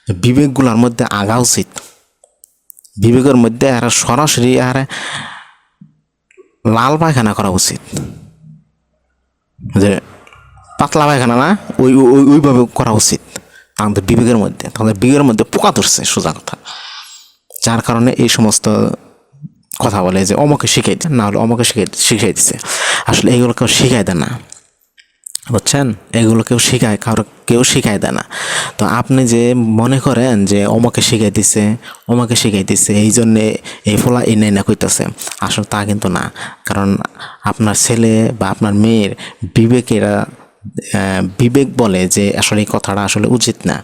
বিবেকগুলোর মধ্যে আগা উচিত। বিবেকের মধ্যে আর সরাসরি আর লাল পায়খানা করা উচিত, যে পাতলা পায়খানা না, ওইভাবে করা উচিত তাদের বিবেকের মধ্যে। তাদের বিবেকের মধ্যে পোকা ধরছে সোজা কথা, যার কারণে এই সমস্ত কথা বলে যে অমুকে শিখাই দেন, না হলে অমুকে শিখাই দিচ্ছে। আসলে এগুলো কেউ শিখাই দেয় না, বুঝছেন? এগুলো কেউ শিখাই দেয় না। তো আপনি যে মনে করেন যে অমুকে শিখাই দিছে এই জন্যে এই ফলা এই নাই না কইতেছে, আসলে তা কিন্তু না। কারণ আপনার ছেলে বা আপনার মেয়ের বিবেক বলে যে আসলে এই কথাটা আসলে উচিত না,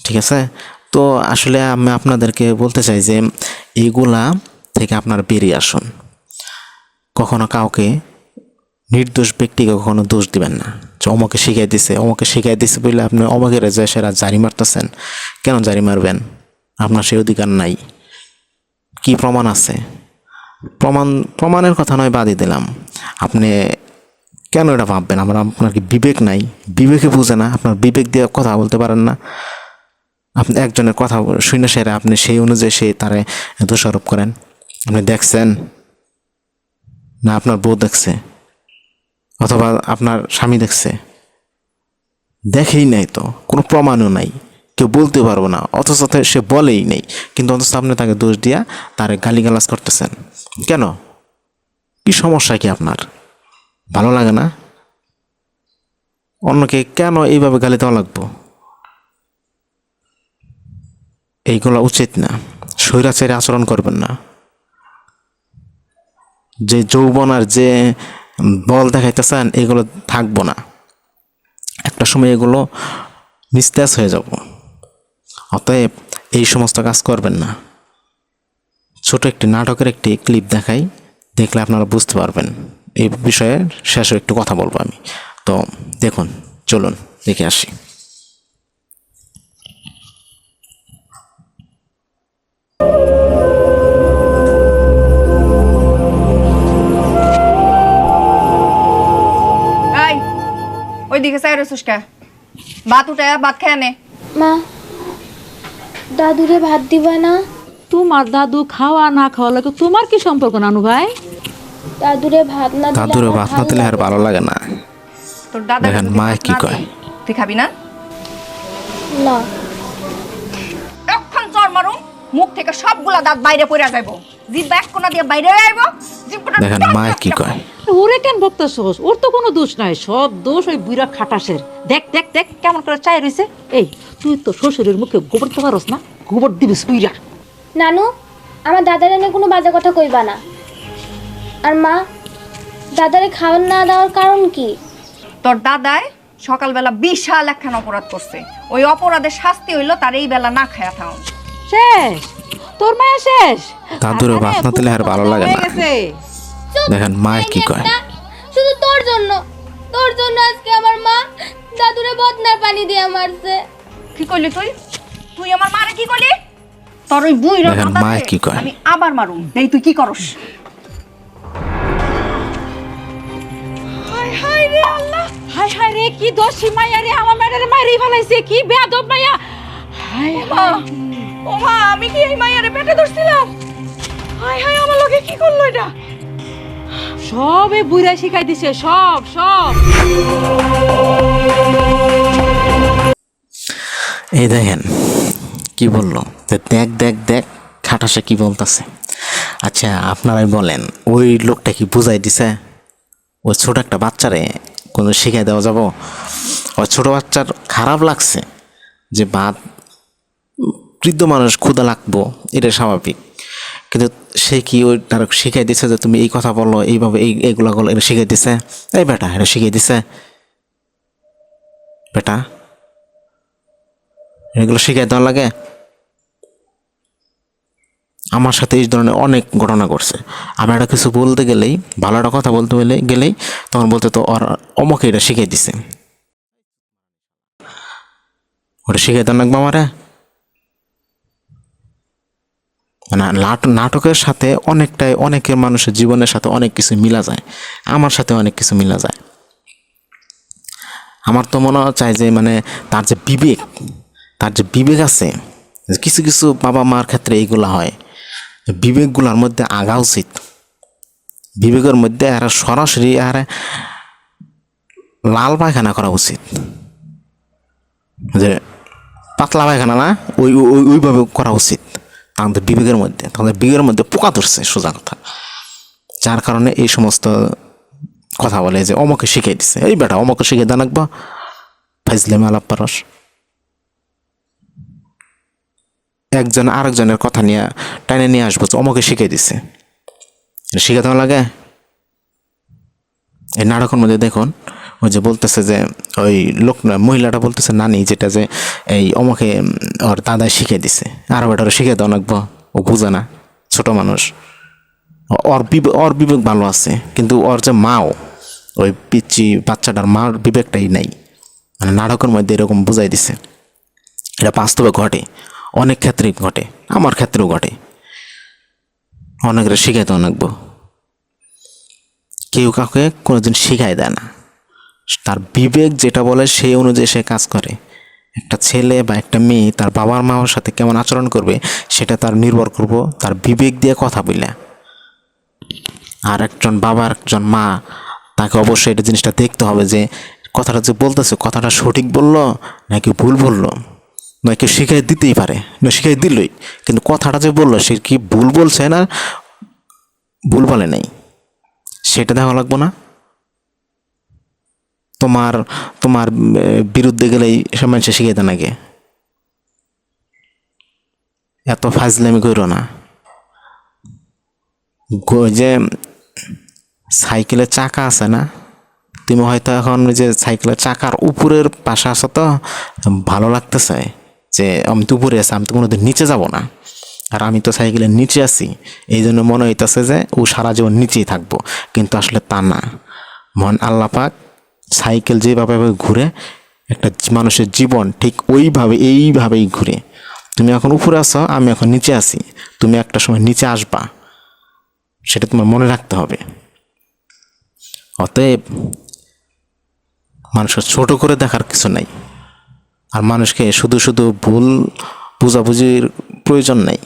ঠিক আছে? তো আসলে আমি আপনাদেরকে বলতে চাই যে এইগুলা থেকে আপনারা বেরিয়ে আসুন। কখনো কাউকে, নির্দোষ ব্যক্তিকে কখনো দোষ দিবেন না যে অমুকে শিখাই দিছে বলে আপনি অমুকের যে সেরা জারি মারতেছেন। কেন জারি মারবেন? আপনার সেই অধিকার নাই। কি প্রমাণ আছে? প্রমাণের কথা নয়, বাদই দিলাম। আপনি কেন এটা ভাববেন? আপনার কি বিবেক নাই? বিবেকে বুঝে না? আপনার বিবেক দিয়ে কথা বলতে পারেন না? আপনি একজনের কথা শুনে সেরা আপনি সেই অনুযায়ী তারে দোষারোপ করেন। আপনি দেখছেন না? আপনার বউ দেখছে, অথবা আপনার স্বামী দেখছে? দেখেই নাই, তো কোনো প্রমাণও নাই, কেউ বলতে পারবো না, অথচ সে বলেই নেই, কিন্তু অথচ আপনি তাকে দোষ দিয়া তারে গালিগালাজ করতেছেন। কেন? কি সমস্যা কি আপনার? ভালো লাগে না? অন্যকে কেন এইভাবে গালি দেওয়া লাগবো? এইগুলো উচিত না। স্বৈরাচারী আচরণ করবেন না। যে যৌবন আর যে বল দেখাইতেছেন, এগুলো থাকবো না। একটা সময় এগুলো নিস্তেজ হয়ে যাব। অতএব এই সমস্ত কাজ করবেন না। ছোট একটি নাটকের একটি ক্লিপ দেখাই, দেখলে আপনারা বুঝতে পারবেন। এই বিষয়ে শেষে একটু কথা বলবো আমি। তো দেখুন, চলুন দেখে আসি। ওইদিকে চাই রসুস কে? ভাত উঠে ভাত খেয়ে নে। মা, দাদুরে ভাত দিবা না? তোমার দাদু খাওয়া না খাওয়া লাগে তোমার কি সম্পর্ক নানু ভাই? দাদুরে ভাত না দিলে আর ভালো লাগে না। তোর দাদা দেখেন মা কি কয়। তুই খাবি না? না। এখন চর মারুম, মুখ থেকে সবগুলা দাঁত বাইরে পড়ে যাইব, জিভ এক কোনা দিয়ে বাইরে আইব। দেখেন মা কি কয়। ওরে কেন বকতাছস? ওর তো কোনো দোষ নাই, সব দোষ ওই বুইরা খাটাসের। দেখ দেখ দেখ কেমন করে চাই রইছে। এই তুই তো শ্বশুরের মুখে গোবর দিতে পারস না? গোবর দিবিস বুইরা। নানু, আমার দাদার এনে কোনো বাজে কথা কইবা না। আর মা, দাদারে খাবার না দেওয়ার কারণ কি? তোর দাদায় সকালবেলা বিশাল একখান অপরাধ করছে, ওই অপরাধের শাস্তি হইলো তার এই বেলা না খায়া থাও। শেষ? তোর মায়া শেষ? দাদুরে ভাত না দিলে আর ভালো লাগে না। দেখেন মা কি কয়। শুধু তোর জন্য আজকে আমার মা দাদুরে বদনার পানি দিয়ে মারছে। কি কইলি তুই? তুই আমার মারে কি কইলি? তোর ওই বুইরা মা কি কয়। আমি আবার মারুম। এই তুই কি করস? হায় হায় রে আল্লাহ, হায় হায় রে, কি দোষী মাইয়া রে, আমার মায়ের মাইরেই ফেলাইছে। কি বেয়াদব মাইয়া। হায় মা, ও মা, আমি কি এই মাইয়ারে পেটে ধরছিলাম? হায় হায়, আমার লগে কি করলো এটা? সবে বুইরা শিখাই দিছে, সব সব। এই দেখেন কি বললো, দেখ দেখ দেখ খাটাসে কি বলতেছে। আচ্ছা আপনারাই বলেন, ওই লোকটা কি বুঝাই দিছে? ওই ছোট একটা বাচ্চারে কোনো শিখাই দেওয়া যাব? ওই ছোট বাচ্চার খারাপ লাগছে যে ভাত, বৃদ্ধ মানুষ ক্ষুধা লাগবো, এটা স্বাভাবিক, কিন্তু সে কি ওই তার শিখাই দিছে যে তুমি এই কথা বলো, এইভাবে এইগুলো এটা শিখাই দিছে? এই বেটা, এটা শিখাই দিছে? বেটা, এগুলো শিখাই দেওয়া লাগে? আমার সাথে এই ধরনের অনেক ঘটনা ঘটছে। আমি একটা কিছু বলতে গেলেই, ভালো একটা কথা বলতে গেলেই তখন বলতে তো ওর অমুকে এটা শিখাই দিছে। ওটা শিখাই দেওয়া লাগবে আমারে? মানে নাটকের সাথে অনেকের মানুষের জীবনের সাথে অনেক কিছু মিলা যায়। আমার সাথে অনেক কিছু মিলা যায়। আমার তো মনে চায় যে মানে তার যে বিবেক, তার যে বিবেক আছে, কিছু কিছু বাবা মার ক্ষেত্রে এইগুলা হয়, বিবেকগুলোর মধ্যে আগা উচিত। বিবেকের মধ্যে আর সরাসরি আর লাল পায়খানা করা উচিত, যে পাতলা পায়খানা না, ওইভাবে করা উচিত তাদের বিবেকের মধ্যে। তাদের বিবেকের মধ্যে পোকা ধরছে, সোজা কথা। যার কারণে এই সমস্ত কথা বলে যে অমকে শিখিয়ে দিছে, এই বেটা অমকে শিখিয়ে দেন একবার, ফাইজলেমে আলাপ পারস। একজন আরেকজনের কথা নিয়ে টাইনে নিয়ে আসবো, অমকে শিখিয়ে দিছে, শিখে দেওয়া লাগে। এই নাটকের মধ্যে দেখুন, ওই যে বলতেছে যে ওই মহিলাটা বলতেছে নানি, যেটা যে এই অমকে ওর দাদাই শিখিয়ে দিছে, আর বেটারও শিখে দেওয়া লাগবো, ও বুঝে না, ছোট মানুষ। ওর বিবেক ভালো আছে, কিন্তু ওর যে মাও, ওই পিচ্ছি বাচ্চাটার মার বিবেকটাই নাই। মানে নাটকের মধ্যে এরকম বুঝাই দিছে। এটা বাস্তবে ঘটে, অনেক ক্ষেত্রেই ঘটে, আমার ক্ষেত্রেও ঘটে। অনেকের শিখাই দেওয়া লাগবো। কেউ কাউকে কোনোদিন শিখাই দেয় না, তার বিবেক যেটা বলে সেই অনুযায়ী সে কাজ করে। একটা ছেলে বা একটা মেয়ে তার বাবার মার সাথে কেমন আচরণ করবে সেটা তার নির্ভর করব তার বিবেক দিয়ে কথা বলে। আর একজন বাবা একজন মা, তাকে অবশ্যই এটা জিনিসটা দেখতে হবে যে কথাটা যে বলতেছে, কথাটা সঠিক বললো নাকি ভুল বললো। নয় কেউ শিখাই দিতেই পারে, নয় শিখাই দিলই, কিন্তু কথাটা যে বললো সে কি ভুল বলছে না ভুল বলে নাই, সেটা দেখা লাগবো না। তোমার তোমার বিরুদ্ধে গেলেই সব মানুষের শিখিয়ে দেন আগে। এত ফাজলামি করো না। যে সাইকেলের চাকা আছে না, তুমি হয়তো এখন যে সাইকেলের চাকার উপরের পাশে আছো, তো ভালো লাগতেছে যে আমি তো উপরে আছি, আমি তো কোনোদিন নিচে যাব না। আর আমি তো সাইকেলের নিচে আছি, এই জন্য মনে হইতেছে যে ও সারা জীবন নিচেই থাকবো, কিন্তু আসলে তা না। মহান আল্লাহ পাক সাইকেল যেভাবে ঘুরে, একটা মানুষের জীবন ঠিক এইভাবেই ঘুরে। তুমি এখন উপরে আছো, আমি এখন নিচে আছি, তুমি একটা সময় নিচে আসবা, সেটা তোমার মনে রাখতে হবে। অতএব মানুষকে ছোট করে দেখার কিছু নাই, আর মানুষকে শুধু শুধু ভুল বুঝাবুঝির প্রয়োজন নাই।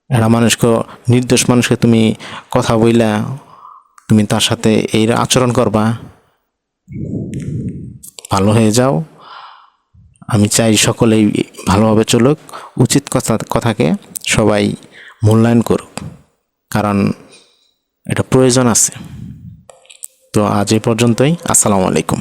একটা মানুষকে, নির্দোষ মানুষকে তুমি কথা বইলা তুমি তার সাথে এই আচরণ করবা, ভালো হয়ে যাও। আমি চাই সকলেই ভালোভাবে চলুক, উচিত কথাকে সবাই মূল্যায়ন করুক, কারণ এটা প্রয়োজন আছে। তো আজ এই পর্যন্তই। আসসালামু আলাইকুম।